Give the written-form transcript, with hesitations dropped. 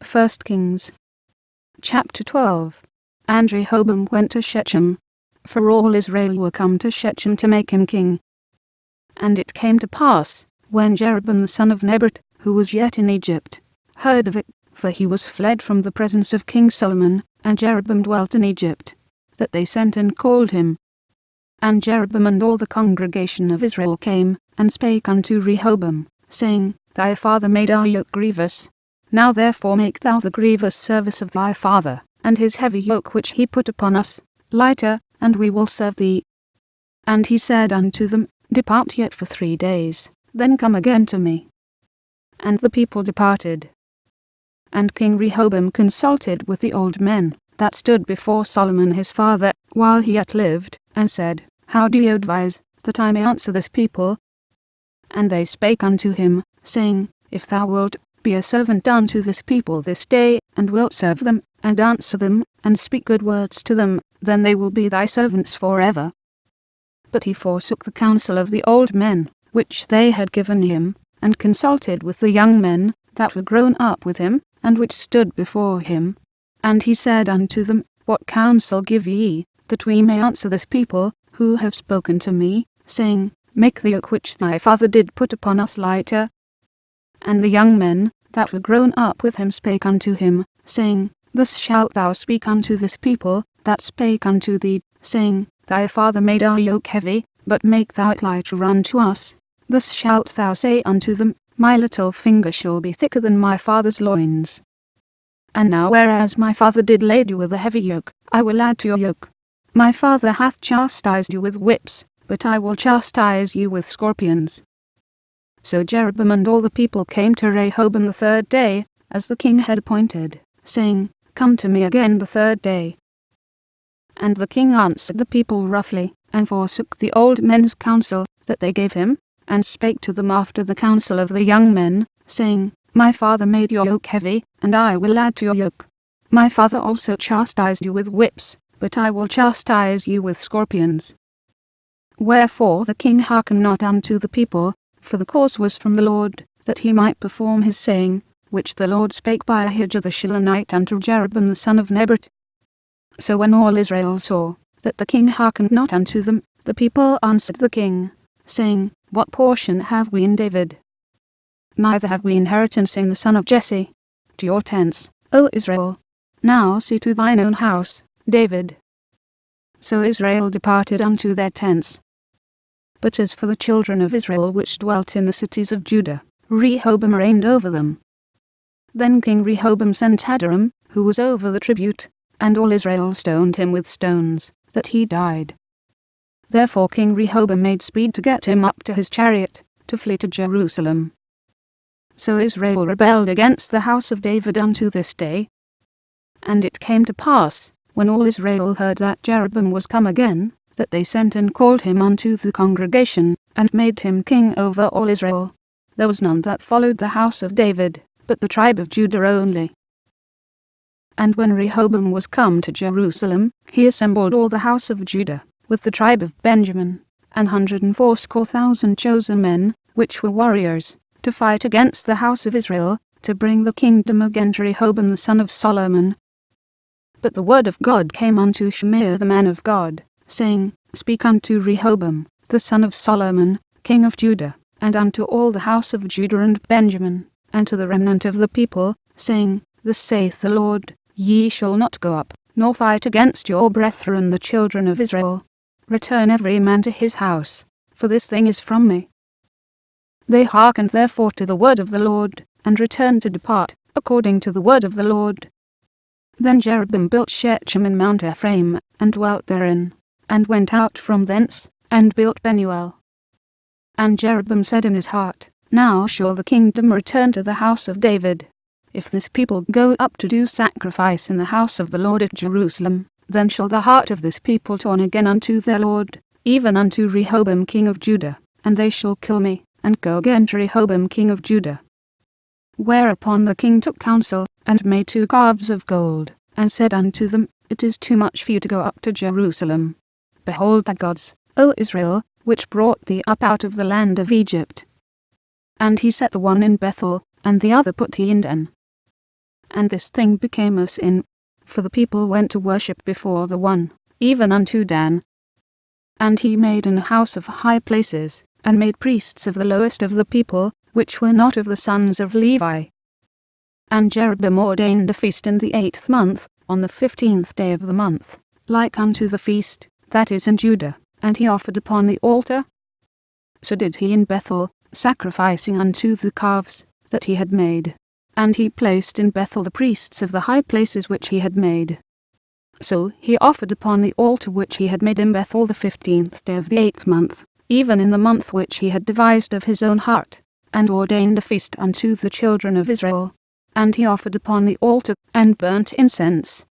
1 Kings chapter 12. And Rehoboam went to Shechem, for all Israel were come to Shechem to make him king. And it came to pass, when Jeroboam the son of Nebat, who was yet in Egypt, heard of it, for he was fled from the presence of King Solomon, and Jeroboam dwelt in Egypt, that they sent and called him. And Jeroboam and all the congregation of Israel came, and spake unto Rehoboam, saying, Thy father made our yoke grievous. Now therefore make thou the grievous service of thy father, and his heavy yoke which he put upon us, lighter, and we will serve thee. And he said unto them, Depart yet for 3 days, then come again to me. And the people departed. And King Rehoboam consulted with the old men that stood before Solomon his father, while he yet lived, and said, How do you advise, that I may answer this people? And they spake unto him, saying, If thou wilt be a servant unto this people this day, and wilt serve them, and answer them, and speak good words to them, then they will be thy servants forever. But he forsook the counsel of the old men, which they had given him, and consulted with the young men that were grown up with him, and which stood before him. And he said unto them, What counsel give ye, that we may answer this people, who have spoken to me, saying, Make the yoke which thy father did put upon us lighter? And the young men that were grown up with him spake unto him, saying, Thus shalt thou speak unto this people that spake unto thee, saying, Thy father made our yoke heavy, but make thou it lighter unto us. Thus shalt thou say unto them, My little finger shall be thicker than my father's loins. And now whereas my father did lade you with a heavy yoke, I will add to your yoke. My father hath chastised you with whips, but I will chastise you with scorpions. So Jeroboam and all the people came to Rehoboam the 3rd day, as the king had appointed, saying, Come to me again the 3rd day. And the king answered the people roughly, and forsook the old men's counsel that they gave him, and spake to them after the counsel of the young men, saying, My father made your yoke heavy, and I will add to your yoke. My father also chastised you with whips, but I will chastise you with scorpions. Wherefore the king hearkened not unto the people, for the cause was from the Lord, that he might perform his saying, which the Lord spake by Ahijah the Shilonite unto Jeroboam the son of Nebat. So when all Israel saw that the king hearkened not unto them, the people answered the king, saying, What portion have we in David? Neither have we inheritance in the son of Jesse. To your tents, O Israel. Now see to thine own house, David. So Israel departed unto their tents. But as for the children of Israel which dwelt in the cities of Judah, Rehoboam reigned over them. Then King Rehoboam sent Hadoram, who was over the tribute, and all Israel stoned him with stones, that he died. Therefore King Rehoboam made speed to get him up to his chariot, to flee to Jerusalem. So Israel rebelled against the house of David unto this day. And it came to pass, when all Israel heard that Jeroboam was come again, that they sent and called him unto the congregation, and made him king over all Israel. There was none that followed the house of David, but the tribe of Judah only. And when Rehoboam was come to Jerusalem, he assembled all the house of Judah, with the tribe of Benjamin, 180,000 chosen men, which were warriors, to fight against the house of Israel, to bring the kingdom again to Rehoboam the son of Solomon. But the word of God came unto Shemaiah the man of God, saying, Speak unto Rehoboam, the son of Solomon, king of Judah, and unto all the house of Judah and Benjamin, and to the remnant of the people, saying, Thus saith the Lord, Ye shall not go up, nor fight against your brethren the children of Israel. Return every man to his house, for this thing is from me. They hearkened therefore to the word of the Lord, and returned to depart, according to the word of the Lord. Then Jeroboam built Shechem in Mount Ephraim, and dwelt therein, and went out from thence, and built Penuel. And Jeroboam said in his heart, Now shall the kingdom return to the house of David. If this people go up to do sacrifice in the house of the Lord at Jerusalem, then shall the heart of this people turn again unto their Lord, even unto Rehoboam king of Judah, and they shall kill me, and go again to Rehoboam king of Judah. Whereupon the king took counsel, and made 2 calves of gold, and said unto them, It is too much for you to go up to Jerusalem. Behold thy gods, O Israel, which brought thee up out of the land of Egypt. And he set the one in Bethel, and the other put he in Dan. And this thing became a sin, for the people went to worship before the one, even unto Dan. And he made an house of high places, and made priests of the lowest of the people, which were not of the sons of Levi. And Jeroboam ordained a feast in the 8th month, on the 15th day of the month, like unto the feast that is in Judah, and he offered upon the altar. So did he in Bethel, sacrificing unto the calves that he had made. And he placed in Bethel the priests of the high places which he had made. So he offered upon the altar which he had made in Bethel the 15th day of the 8th month, even in the month which he had devised of his own heart, and ordained a feast unto the children of Israel. And he offered upon the altar, and burnt incense,